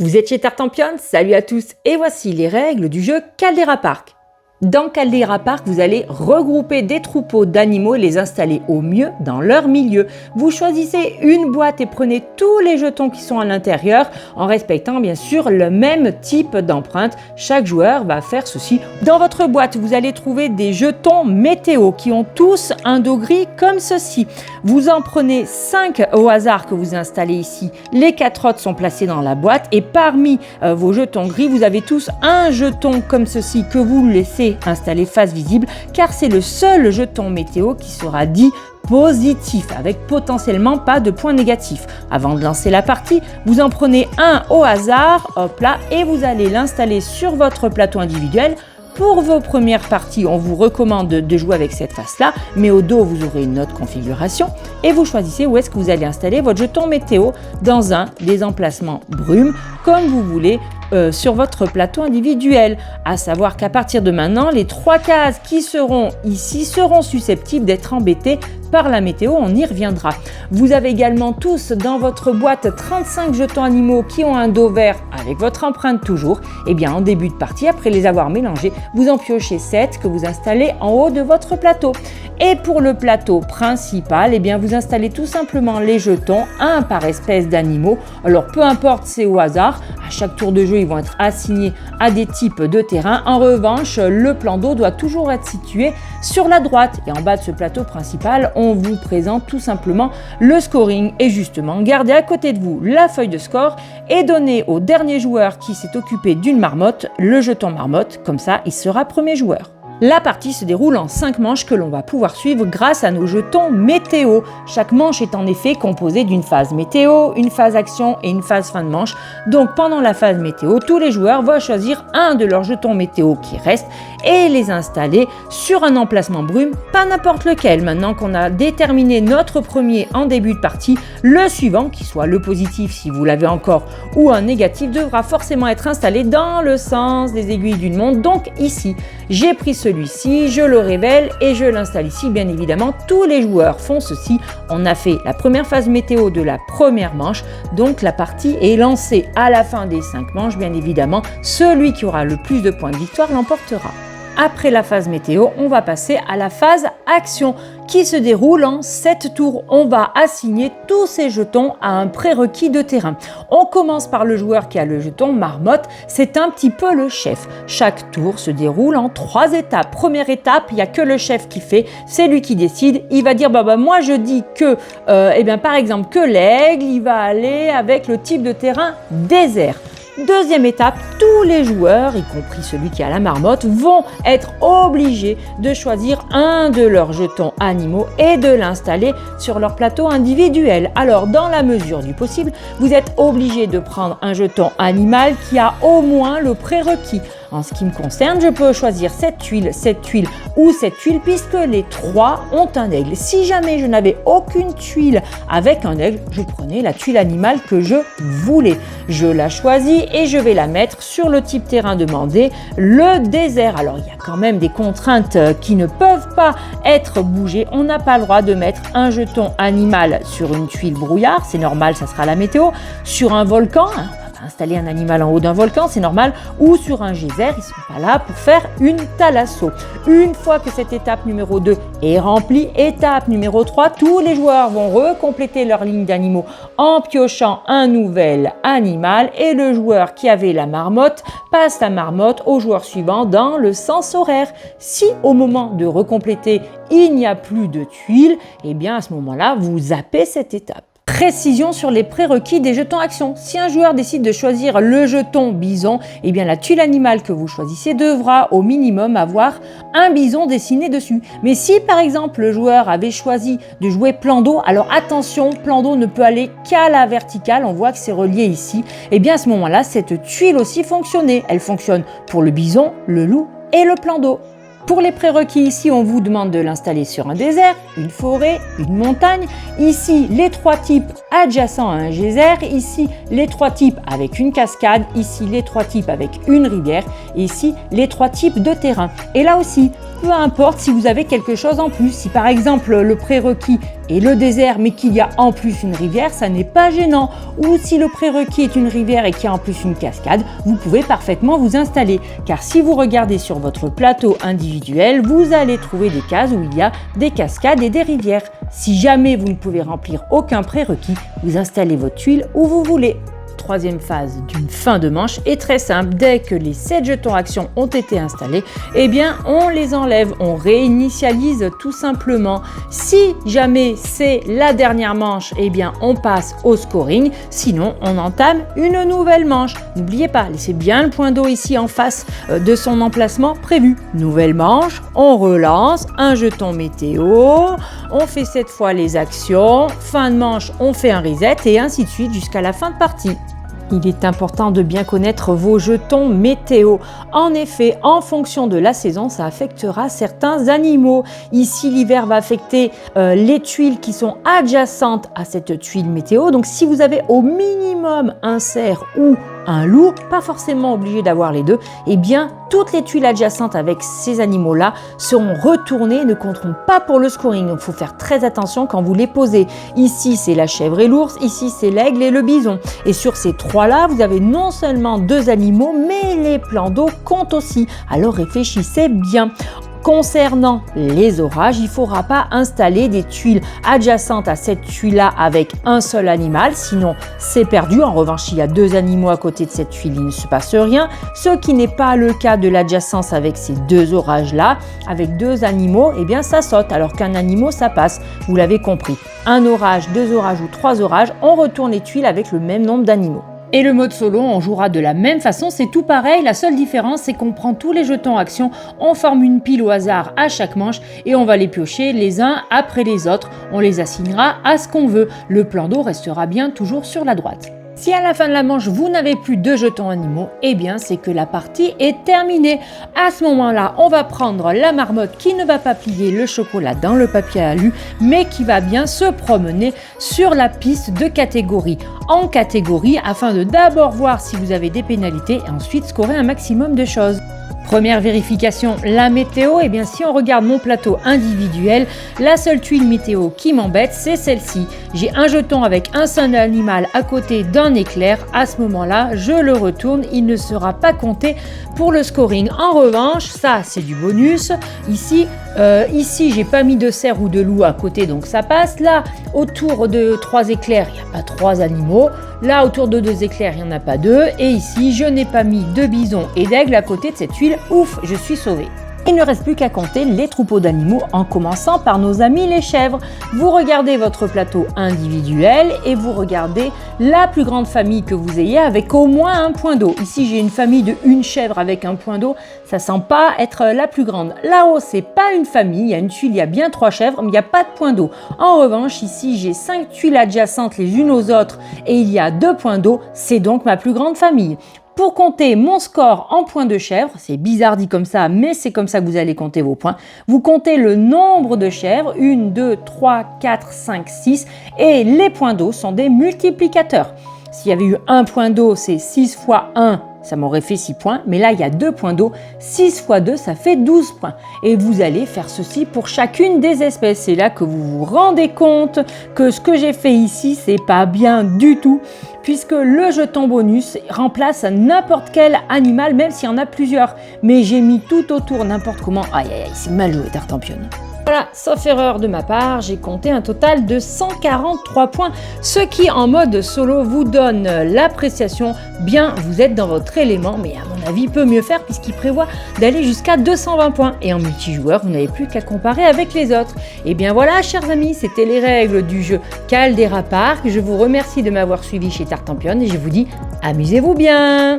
Vous êtes chez Tartampion, salut à tous et voici les règles du jeu Caldera Park. Dans Caldera Park, vous allez regrouper des troupeaux d'animaux et les installer au mieux dans leur milieu. Vous choisissez une boîte et prenez tous les jetons qui sont à l'intérieur en respectant bien sûr le même type d'empreinte. Chaque joueur va faire ceci. Dans votre boîte, vous allez trouver des jetons météo qui ont tous un dos gris comme ceci. Vous en prenez 5 au hasard que vous installez ici. Les 4 autres sont placés dans la boîte et parmi vos jetons gris, vous avez tous un jeton comme ceci que vous laissez installé face visible car c'est le seul jeton météo qui sera dit positif avec potentiellement pas de points négatifs. Avant de lancer la partie, vous en prenez un au hasard, hop là, et vous allez l'installer sur votre plateau individuel. Pour vos premières parties, on vous recommande de jouer avec cette face-là, mais au dos, vous aurez une autre configuration et vous choisissez où est-ce que vous allez installer votre jeton météo dans un des emplacements brume, comme vous voulez, sur votre plateau individuel. À savoir qu'à partir de maintenant, les 3 cases qui seront ici seront susceptibles d'être embêtées par la météo, on y reviendra. Vous avez également tous dans votre boîte 35 jetons animaux qui ont un dos vert avec votre empreinte toujours. Et bien en début de partie, après les avoir mélangés, vous en piochez 7 que vous installez en haut de votre plateau. Et pour le plateau principal, eh bien vous installez tout simplement les jetons, un par espèce d'animaux. Alors peu importe, c'est au hasard. À chaque tour de jeu, ils vont être assignés à des types de terrain. En revanche, le plan d'eau doit toujours être situé sur la droite. Et en bas de ce plateau principal, on vous présente tout simplement le scoring. Et justement, gardez à côté de vous la feuille de score et donnez au dernier joueur qui s'est occupé d'une marmotte le jeton marmotte. Comme ça, il sera premier joueur. La partie se déroule en 5 manches que l'on va pouvoir suivre grâce à nos jetons météo. Chaque manche est en effet composée d'une phase météo, une phase action et une phase fin de manche. Donc pendant la phase météo, tous les joueurs vont choisir un de leurs jetons météo qui reste et les installer sur un emplacement brume, pas n'importe lequel. Maintenant qu'on a déterminé notre premier en début de partie, le suivant, qui soit le positif si vous l'avez encore ou un négatif, devra forcément être installé dans le sens des aiguilles d'une montre. Donc ici, j'ai pris celui-ci, je le révèle et je l'installe ici. Bien évidemment, tous les joueurs font ceci. On a fait la première phase météo de la première manche, donc la partie est lancée à la fin des 5 manches. Bien évidemment, celui qui aura le plus de points de victoire l'emportera. Après la phase météo, on va passer à la phase action qui se déroule en 7 tours. On va assigner tous ces jetons à un prérequis de terrain. On commence par le joueur qui a le jeton marmotte, c'est un petit peu le chef. Chaque tour se déroule en 3 étapes. Première étape, il n'y a que le chef qui fait, c'est lui qui décide. Il va dire moi je dis que, par exemple, que l'aigle, il va aller avec le type de terrain désert. Deuxième étape, tous les joueurs, y compris celui qui a la marmotte, vont être obligés de choisir un de leurs jetons animaux et de l'installer sur leur plateau individuel. Alors, dans la mesure du possible, vous êtes obligés de prendre un jeton animal qui a au moins le prérequis. En ce qui me concerne, je peux choisir cette tuile ou cette tuile puisque les 3 ont un aigle. Si jamais je n'avais aucune tuile avec un aigle, je prenais la tuile animale que je voulais. Je la choisis et je vais la mettre sur le type terrain demandé, le désert. Alors il y a quand même des contraintes qui ne peuvent pas être bougées. On n'a pas le droit de mettre un jeton animal sur une tuile brouillard, c'est normal, ça sera la météo. Sur un volcan, installer un animal en haut d'un volcan, c'est normal, ou sur un geyser, ils ne sont pas là pour faire une thalasso. Une fois que cette étape numéro 2 est remplie, étape numéro 3, tous les joueurs vont recompléter leur ligne d'animaux en piochant un nouvel animal et le joueur qui avait la marmotte passe la marmotte au joueur suivant dans le sens horaire. Si au moment de recompléter, il n'y a plus de tuiles, eh bien à ce moment-là, vous zappez cette étape. Précision sur les prérequis des jetons action. Si un joueur décide de choisir le jeton bison, eh bien la tuile animale que vous choisissez devra au minimum avoir un bison dessiné dessus. Mais si par exemple le joueur avait choisi de jouer plan d'eau, alors attention, plan d'eau ne peut aller qu'à la verticale, on voit que c'est relié ici. Eh bien à ce moment-là, cette tuile aussi fonctionnait. Elle fonctionne pour le bison, le loup et le plan d'eau. Pour les prérequis, ici, on vous demande de l'installer sur un désert, une forêt, une montagne. Ici, les 3 types adjacents à un geyser. Ici, les 3 types avec une cascade. Ici, les 3 types avec une rivière. Et ici, les 3 types de terrain. Et là aussi, peu importe si vous avez quelque chose en plus. Si par exemple, le prérequis et le désert, mais qu'il y a en plus une rivière, ça n'est pas gênant. Ou si le prérequis est une rivière et qu'il y a en plus une cascade, vous pouvez parfaitement vous installer. Car si vous regardez sur votre plateau individuel, vous allez trouver des cases où il y a des cascades et des rivières. Si jamais vous ne pouvez remplir aucun prérequis, vous installez votre tuile où vous voulez. Troisième phase d'une fin de manche est très simple. Dès que les 7 jetons actions ont été installés, eh bien on les enlève, on réinitialise tout simplement. Si jamais c'est la dernière manche, eh bien on passe au scoring, sinon on entame une nouvelle manche. N'oubliez pas, laissez bien le point d'eau ici en face de son emplacement prévu. Nouvelle manche, on relance, un jeton météo, on fait cette fois les actions, fin de manche, on fait un reset et ainsi de suite jusqu'à la fin de partie. Il est important de bien connaître vos jetons météo. En effet, en fonction de la saison, ça affectera certains animaux. Ici, l'hiver va affecter les tuiles qui sont adjacentes à cette tuile météo. Donc, si vous avez au minimum un cerf ou un loup, pas forcément obligé d'avoir les deux, eh bien, toutes les tuiles adjacentes avec ces animaux-là seront retournées et ne compteront pas pour le scoring. Donc, il faut faire très attention quand vous les posez. Ici, c'est la chèvre et l'ours. Ici, c'est l'aigle et le bison. Et sur ces trois-là, vous avez non seulement 2 animaux, mais les plans d'eau comptent aussi. Alors, réfléchissez bien. Concernant les orages, il ne faudra pas installer des tuiles adjacentes à cette tuile-là avec un seul animal, sinon c'est perdu. En revanche, s'il y a 2 animaux à côté de cette tuile, il ne se passe rien. Ce qui n'est pas le cas de l'adjacence avec ces 2 orages-là. Avec 2 animaux, eh bien ça saute, alors qu'un animal, ça passe. Vous l'avez compris. 1 orage, 2 orages ou 3 orages, on retourne les tuiles avec le même nombre d'animaux. Et le mode solo, on jouera de la même façon, c'est tout pareil. La seule différence, c'est qu'on prend tous les jetons action, on forme une pile au hasard à chaque manche et on va les piocher les uns après les autres. On les assignera à ce qu'on veut. Le plan d'eau restera bien toujours sur la droite. Si à la fin de la manche, vous n'avez plus de jetons animaux, eh bien c'est que la partie est terminée. À ce moment-là, on va prendre la marmotte qui ne va pas plier le chocolat dans le papier alu, mais qui va bien se promener sur la piste de catégorie en catégorie afin de d'abord voir si vous avez des pénalités et ensuite scorer un maximum de choses. Première vérification, la météo. Eh bien, si on regarde mon plateau individuel, la seule tuile météo qui m'embête, c'est celle-ci. J'ai un jeton avec un seul animal à côté d'un éclair. À ce moment-là, je le retourne. Il ne sera pas compté pour le scoring. En revanche, ça, c'est du bonus. Ici, j'ai pas mis de cerf ou de loup à côté, donc ça passe. Là, autour de 3 éclairs, il n'y a pas 3 animaux. Là, autour de 2 éclairs, il n'y en a pas 2. Et ici, je n'ai pas mis de bison et d'aigle à côté de cette tuile. Ouf, je suis sauvée. Il ne reste plus qu'à compter les troupeaux d'animaux en commençant par nos amis les chèvres. Vous regardez votre plateau individuel et vous regardez la plus grande famille que vous ayez avec au moins un point d'eau. Ici, j'ai une famille de 1 chèvre avec un point d'eau. Ça sent pas être la plus grande. Là-haut, c'est pas une famille. Il y a une tuile, il y a bien 3 chèvres, mais il n'y a pas de point d'eau. En revanche, ici, j'ai 5 tuiles adjacentes les unes aux autres et il y a 2 points d'eau. C'est donc ma plus grande famille. Pour compter mon score en points de chèvre, c'est bizarre dit comme ça, mais c'est comme ça que vous allez compter vos points. Vous comptez le nombre de chèvres, 1, 2, 3, 4, 5, 6, et les points d'eau sont des multiplicateurs. S'il y avait eu un point d'eau, c'est 6 fois 1, ça m'aurait fait 6 points, mais là il y a 2 points d'eau, 6 fois 2, ça fait 12 points. Et vous allez faire ceci pour chacune des espèces. C'est là que vous vous rendez compte que ce que j'ai fait ici, c'est pas bien du tout, puisque le jeton bonus remplace n'importe quel animal, même s'il y en a plusieurs. Mais j'ai mis tout autour n'importe comment. Aïe aïe aïe, c'est mal joué Tartampionne. Voilà, sauf erreur de ma part, j'ai compté un total de 143 points, ce qui en mode solo vous donne l'appréciation. Bien, vous êtes dans votre élément, mais à mon avis peut mieux faire puisqu'il prévoit d'aller jusqu'à 220 points. Et en multijoueur, vous n'avez plus qu'à comparer avec les autres. Et bien voilà, chers amis, c'était les règles du jeu Caldera Park. Je vous remercie de m'avoir suivi chez Tartampionne et je vous dis amusez-vous bien.